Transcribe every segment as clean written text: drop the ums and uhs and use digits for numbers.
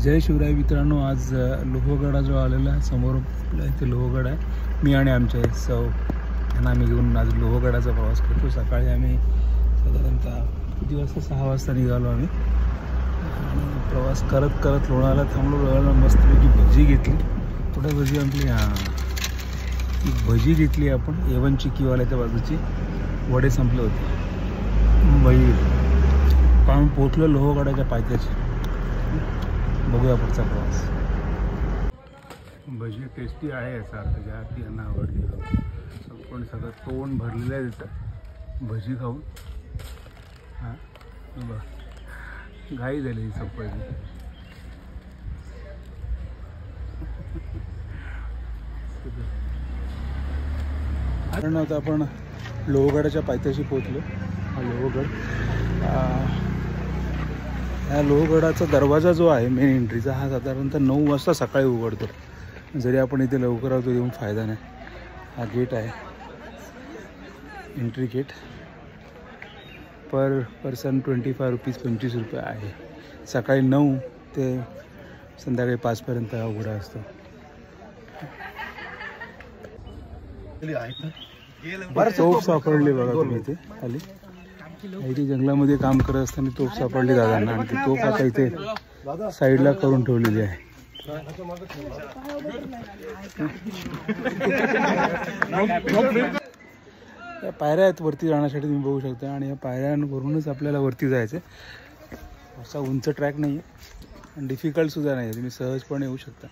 जय शिवराय मित्रांनो, आज लोहगडा जो आलेला आहे समोर इथे लोहगड आहे. मी आणि आमचे सौ यांना आम्ही घेऊन आज लोहगडाचा प्रवास करतो. सकाळी आम्ही साधारणतः किती वाजता 6 वाजता निघालो आम्ही आणि प्रवास करत करत लोणावळ्याला थांबलो. लोणावळ्याला मस्तपैकी भजी घेतली. कुठे भजी आणली? भजी घेतली आपण A1 चिक्कीवाल्याच्या बाजूची. वडे संपले होते. भजी पाहून पोचलो लोहगडाच्या पायथ्याशी. बघूया पुढचा प्रवास. भजी टेस्टी आहे याचा अर्थ ज्या ती यांना आवडली. पण सगळं तोंड भरलेलं आहे त्याचं भजी खाऊन. हां बघ घाई झाली ही संपायची. कारण आता आपण लोहगडाच्या पायथ्याशी पोहोचलो. हा लोहगड. ह्या लोहगडाचा दरवाजा जो आहे मेन एंट्रीचा हा साधारणतः 9 वाजता सकाळी उघडतो. जरी आपण इथे लवकर आहोत येऊन फायदा नाही. हा गेट आहे एंट्री गेट. पर पर्सन 25 रुपीज 25 रुपये आहे. सकाळी 9 ते संध्याकाळी 5 पर्यंत हा उघडा असतो. तोफ सापडली बघा तुम्ही इथे खाली. इथे जंगलामध्ये काम करत असताना तोफ सापडली दादांना आणि ती तोफ आता इथे साईडला करून ठेवलेली आहे. या पायऱ्या आहेत वरती जाण्यासाठी तुम्ही बघू शकता आणि या पायऱ्यांवरूनच आपल्याला वरती जायचं आहे. असा उंच ट्रॅक नाही आहे आणि डिफिकल्टसुद्धा नाही आहे. तुम्ही सहजपणे येऊ शकता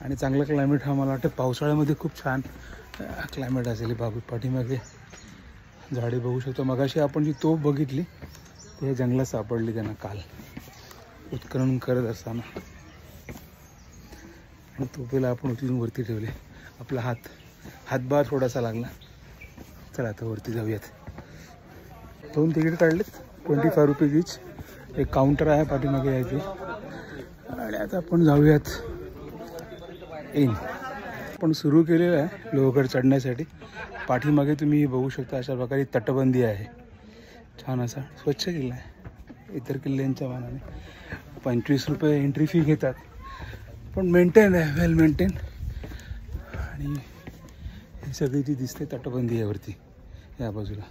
आणि चांगला क्लायमेट हा मला वाटतं पावसाळ्यामध्ये खूप छान क्लायमेट असेल. बाबू पाठीमागे झाडे बघू शकतो. मगाशी आपण जी तोफ बघितली ती जंगलात सापडली त्यांना काल उत्खनन करत असताना आणि तोफेला आपण उचलून वरती ठेवले. आपला हातभार थोडासा लागला. चला आता वरती जाऊयात. 2 तिकीट काढलेत 25 रुपीज इच. एक काउंटर आहे पाठीमागे यायचे आणि आता आपण जाऊयात इन. आपण सुरू केलेलं आहे लोहगड चढण्यासाठी. पाठीमागे तुम्ही बघू शकता अशा प्रकारे तटबंदी आहे. छान असा स्वच्छ किल्ला आहे. इतर किल्ल्यांच्या मानाने 25 रुपये एंट्री फी घेतात पण मेंटेन आहे, वेल मेंटेन. आणि ही सगळी ती दिसते तटबंदी आहे वरती या बाजूला.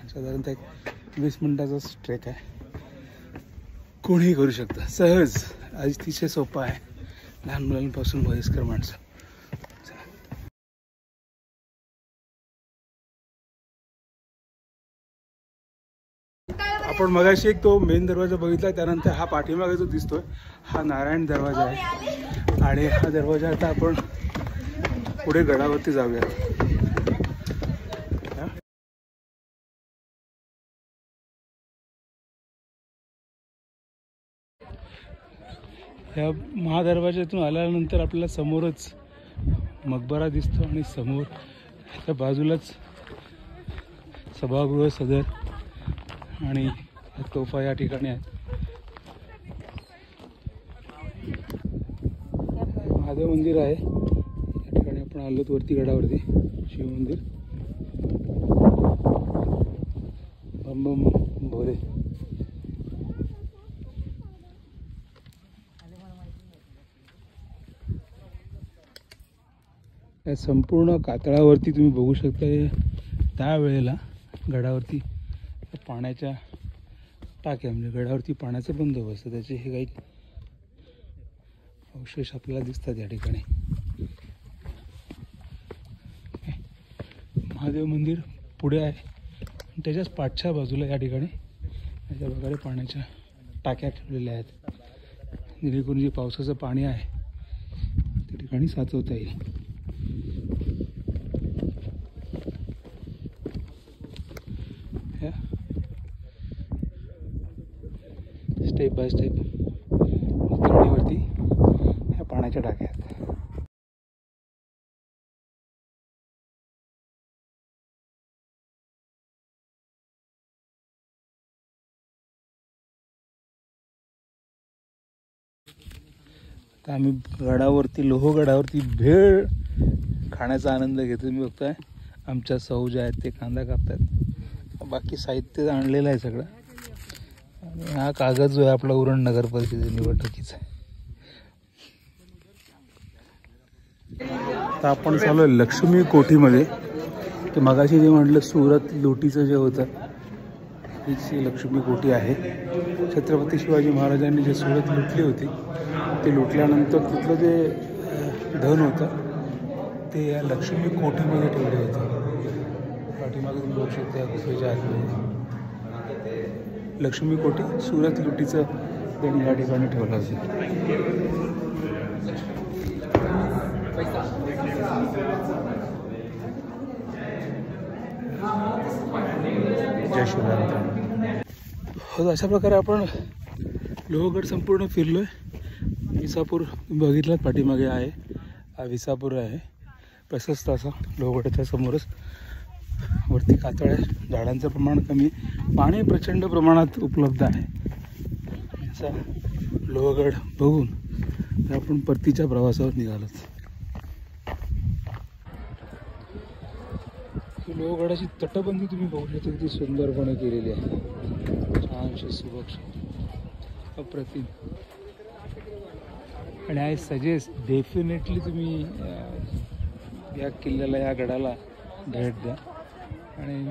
साधारणतः एक 20 मिनिटाचा ट्रेक आहे. कोणीही करू शकता सहज. अतिशय सोपं आहे लहान मुलांपासून वयस्कर माणसं. आपण मगाशी एक तो मेन दरवाजा बघितला. त्यानंतर हा पाठीमागे जो दिसतोय हा नारायण दरवाजा आहे आणि हा दरवाजा आता आपण पुढे गडावरती जाऊया. ह्या महादरवाज्यातून आल्यानंतर आपल्याला समोरच मकबरा दिसतो आणि समोर ह्याच्या बाजूलाच सभागृह सदर आणि तोफा या ठिकाणी आहेत. महादेव मंदिर आहे या ठिकाणी आपण आलोत वरती गडावरती. शिव मंदिर. बम बम भोले. या संपूर्ण कातळावरती तुम्ही बघू शकता त्यावेळेला गडावरती पाण्याच्या टाक्या म्हणजे गडावरती पाण्याचा बंदोबस्त त्याचे हे काही अवशेष आपल्याला दिसतात या ठिकाणी. महादेव मंदिर पुढे आहे त्याच्याच पाठच्या बाजूला या ठिकाणी अशा प्रकारे पाण्याच्या टाक्या ठेवलेल्या आहेत जेणेकरून जे पावसाचं पाणी आहे त्या ठिकाणी साचवता येईल. स्टेप बाय स्टेप उतरणीवरती ह्या पाण्याच्या टाक्या आहेत. तर आम्ही गडावरती लोहगडावरती भेळ खाण्याचा आनंद घेतो. मी बघतोय आमच्या सौ ज्या आहेत ते कांदा कापतात. बाकी साहित्य आणलेलं आहे सगळं. आणि हा कागद जो आहे आपला उरण नगर परिषदे निवडणुकीचा. तर आपण चालू आहे लक्ष्मी कोठीमध्ये. ते मगाशी जे म्हटलं सुरत लुटीचं जे होतं, हीच लक्ष्मी कोठी आहे. छत्रपती शिवाजी महाराजांनी जे सुरत लुटली होती, ते लुटल्यानंतर तिथलं जे धन होतं ते या लक्ष्मी कोठीमध्ये ठेवले होते. पाठीमागे तुम्ही बघू शकता या गुफेच्या आतमध्ये लक्ष्मी कोठी सुरत लुटीचं त्यांनी या ठिकाणी ठेवलं होतं. जय शिवराय. हो, अशा प्रकारे आपण लोहगड संपूर्ण फिरलोय. विसापूर बघितलं पाठीमागे आहे, हा विसापूर आहे प्रशस्त असा. लोहगडाच्या समोरच वरती कातळ आहे, झाडांचं प्रमाण कमी, पाणी प्रचंड प्रमाणात उपलब्ध आहे. असा लोहगड बघून तर आपण परतीच्या प्रवासावर निघालोत. लोहगडाची तटबंदी तुम्ही बघू शकता, किती सुंदरपणे केलेली आहे. छानशी सुरक्षा अप्रतिम. आणि आय सजेस्ट डेफिनेटली तुम्ही या किल्ल्याला, या गडाला भेट द्या. आणि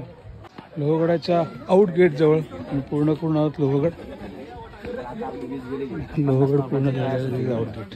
लोहगडाच्या आउट गेटजवळ पूर्ण आहोत. लोहगड पूर्ण झालेलं आउट गेट.